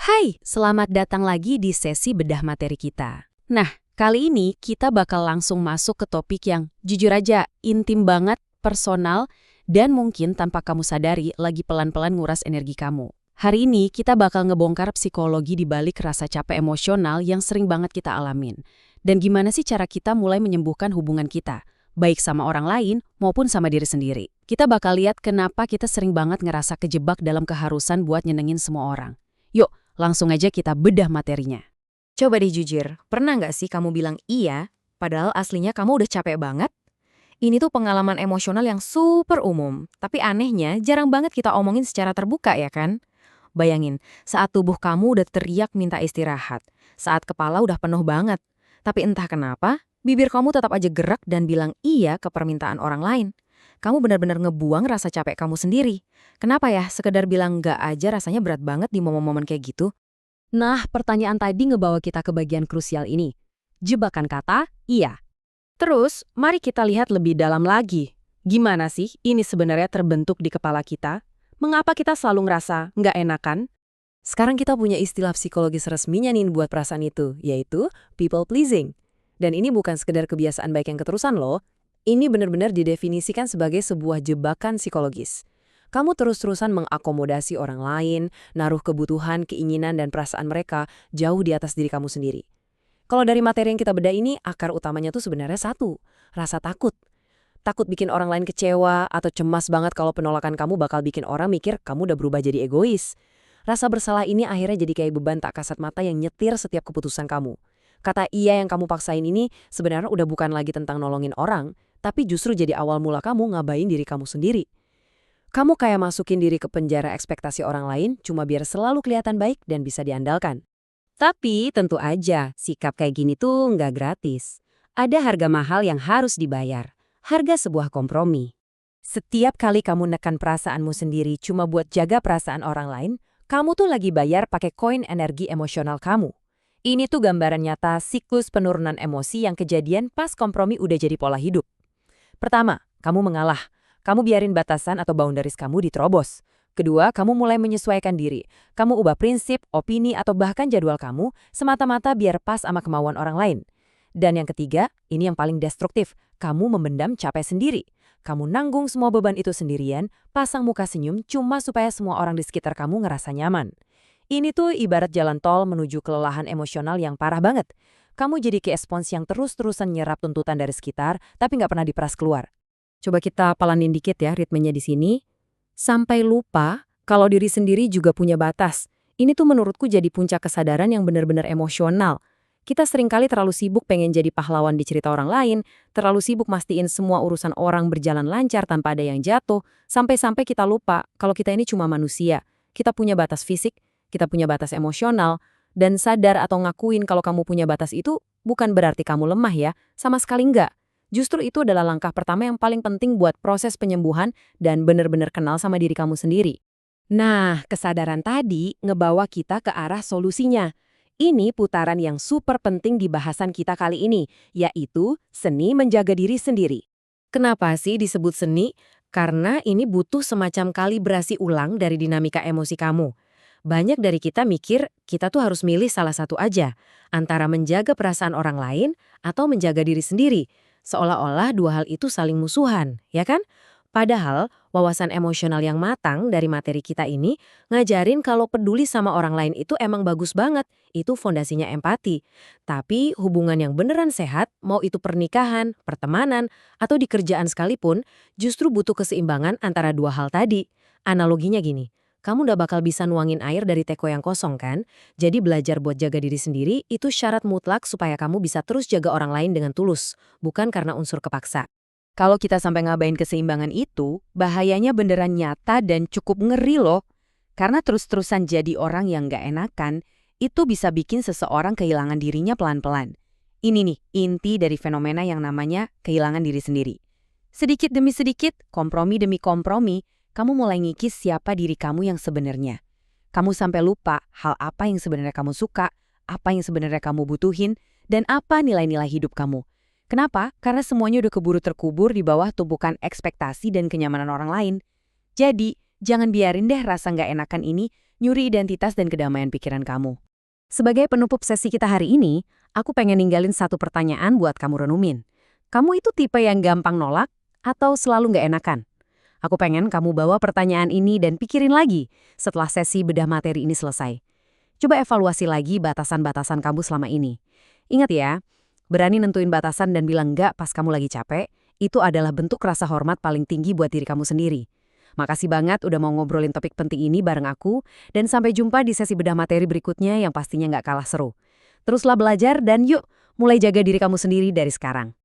Hai, selamat datang lagi di sesi bedah materi kita. Nah, kali ini kita bakal langsung masuk ke topik yang jujur aja intim banget, personal, dan mungkin tanpa kamu sadari lagi pelan-pelan nguras energi kamu. Hari ini kita bakal ngebongkar psikologi di balik rasa capek emosional yang sering banget kita alamin. Dan gimana sih cara kita mulai menyembuhkan hubungan kita, baik sama orang lain maupun sama diri sendiri. Kita bakal lihat kenapa kita sering banget ngerasa kejebak dalam keharusan buat nyenengin semua orang. Yuk, langsung aja kita bedah materinya. Coba deh jujur, pernah nggak sih kamu bilang iya, padahal aslinya kamu udah capek banget? Ini tuh pengalaman emosional yang super umum, tapi anehnya jarang banget kita omongin secara terbuka ya kan? Bayangin, saat tubuh kamu udah teriak minta istirahat, saat kepala udah penuh banget, tapi entah kenapa, bibir kamu tetap aja gerak dan bilang iya ke permintaan orang lain. Kamu benar-benar ngebuang rasa capek kamu sendiri. Kenapa ya, sekedar bilang nggak aja rasanya berat banget di momen-momen kayak gitu? Nah, pertanyaan tadi ngebawa kita ke bagian krusial ini. Jebakan kata, iya. Terus, mari kita lihat lebih dalam lagi. Gimana sih ini sebenarnya terbentuk di kepala kita? Mengapa kita selalu ngerasa nggak enakan? Sekarang kita punya istilah psikologis resminya nih buat perasaan itu, yaitu people pleasing. Dan ini bukan sekedar kebiasaan baik yang keterusan loh. Ini benar-benar didefinisikan sebagai sebuah jebakan psikologis. Kamu terus-terusan mengakomodasi orang lain, naruh kebutuhan, keinginan, dan perasaan mereka jauh di atas diri kamu sendiri. Kalau dari materi yang kita bedah ini, akar utamanya tuh sebenarnya satu, rasa takut. Takut bikin orang lain kecewa atau cemas banget kalau penolakan kamu bakal bikin orang mikir kamu udah berubah jadi egois. Rasa bersalah ini akhirnya jadi kayak beban tak kasat mata yang nyetir setiap keputusan kamu. Kata iya yang kamu paksain ini sebenarnya udah bukan lagi tentang nolongin orang, tapi justru jadi awal mula kamu ngabain diri kamu sendiri. Kamu kayak masukin diri ke penjara ekspektasi orang lain cuma biar selalu kelihatan baik dan bisa diandalkan. Tapi tentu aja sikap kayak gini tuh nggak gratis. Ada harga mahal yang harus dibayar. Harga sebuah kompromi. Setiap kali kamu nekan perasaanmu sendiri cuma buat jaga perasaan orang lain, kamu tuh lagi bayar pakai koin energi emosional kamu. Ini tuh gambaran nyata siklus penurunan emosi yang kejadian pas kompromi udah jadi pola hidup. Pertama, kamu mengalah. Kamu biarin batasan atau boundaries kamu diterobos. Kedua, kamu mulai menyesuaikan diri. Kamu ubah prinsip, opini, atau bahkan jadwal kamu semata-mata biar pas sama kemauan orang lain. Dan yang ketiga, ini yang paling destruktif. Kamu memendam capek sendiri. Kamu nanggung semua beban itu sendirian, pasang muka senyum cuma supaya semua orang di sekitar kamu ngerasa nyaman. Ini tuh ibarat jalan tol menuju kelelahan emosional yang parah banget. Kamu jadi kayak spons yang terus-terusan nyerap tuntutan dari sekitar, tapi nggak pernah diperas keluar. Coba kita palanin dikit ya ritmenya di sini. Sampai lupa kalau diri sendiri juga punya batas. Ini tuh menurutku jadi puncak kesadaran yang benar-benar emosional. Kita seringkali terlalu sibuk pengen jadi pahlawan di cerita orang lain, terlalu sibuk mastiin semua urusan orang berjalan lancar tanpa ada yang jatuh, sampai-sampai kita lupa kalau kita ini cuma manusia. Kita punya batas fisik, kita punya batas emosional, dan sadar atau ngakuin kalau kamu punya batas itu bukan berarti kamu lemah ya, sama sekali enggak. Justru itu adalah langkah pertama yang paling penting buat proses penyembuhan dan benar-benar kenal sama diri kamu sendiri. Nah, kesadaran tadi ngebawa kita ke arah solusinya. Ini putaran yang super penting di bahasan kita kali ini, yaitu seni menjaga diri sendiri. Kenapa sih disebut seni? Karena ini butuh semacam kalibrasi ulang dari dinamika emosi kamu. Banyak dari kita mikir kita tuh harus milih salah satu aja, antara menjaga perasaan orang lain atau menjaga diri sendiri. Seolah-olah dua hal itu saling musuhan, ya kan? Padahal, wawasan emosional yang matang dari materi kita ini ngajarin kalau peduli sama orang lain itu emang bagus banget. Itu fondasinya empati. Tapi hubungan yang beneran sehat, mau itu pernikahan, pertemanan, atau di kerjaan sekalipun, justru butuh keseimbangan antara dua hal tadi. Analoginya gini, kamu udah bakal bisa nuangin air dari teko yang kosong kan? Jadi belajar buat jaga diri sendiri itu syarat mutlak supaya kamu bisa terus jaga orang lain dengan tulus, bukan karena unsur kepaksa. Kalau kita sampai ngabain keseimbangan itu, bahayanya beneran nyata dan cukup ngeri loh. Karena terus-terusan jadi orang yang nggak enakan, itu bisa bikin seseorang kehilangan dirinya pelan-pelan. Ini nih, inti dari fenomena yang namanya kehilangan diri sendiri. Sedikit demi sedikit, kompromi demi kompromi, kamu mulai ngikis siapa diri kamu yang sebenarnya. Kamu sampai lupa hal apa yang sebenarnya kamu suka, apa yang sebenarnya kamu butuhin, dan apa nilai-nilai hidup kamu. Kenapa? Karena semuanya udah keburu terkubur di bawah tumpukan ekspektasi dan kenyamanan orang lain. Jadi, jangan biarin deh rasa nggak enakan ini nyuri identitas dan kedamaian pikiran kamu. Sebagai penutup sesi kita hari ini, aku pengen ninggalin satu pertanyaan buat kamu renumin. Kamu itu tipe yang gampang nolak atau selalu nggak enakan? Aku pengen kamu bawa pertanyaan ini dan pikirin lagi setelah sesi bedah materi ini selesai. Coba evaluasi lagi batasan-batasan kamu selama ini. Ingat ya, berani nentuin batasan dan bilang nggak pas kamu lagi capek, itu adalah bentuk rasa hormat paling tinggi buat diri kamu sendiri. Makasih banget udah mau ngobrolin topik penting ini bareng aku, dan sampai jumpa di sesi bedah materi berikutnya yang pastinya nggak kalah seru. Teruslah belajar dan yuk, mulai jaga diri kamu sendiri dari sekarang.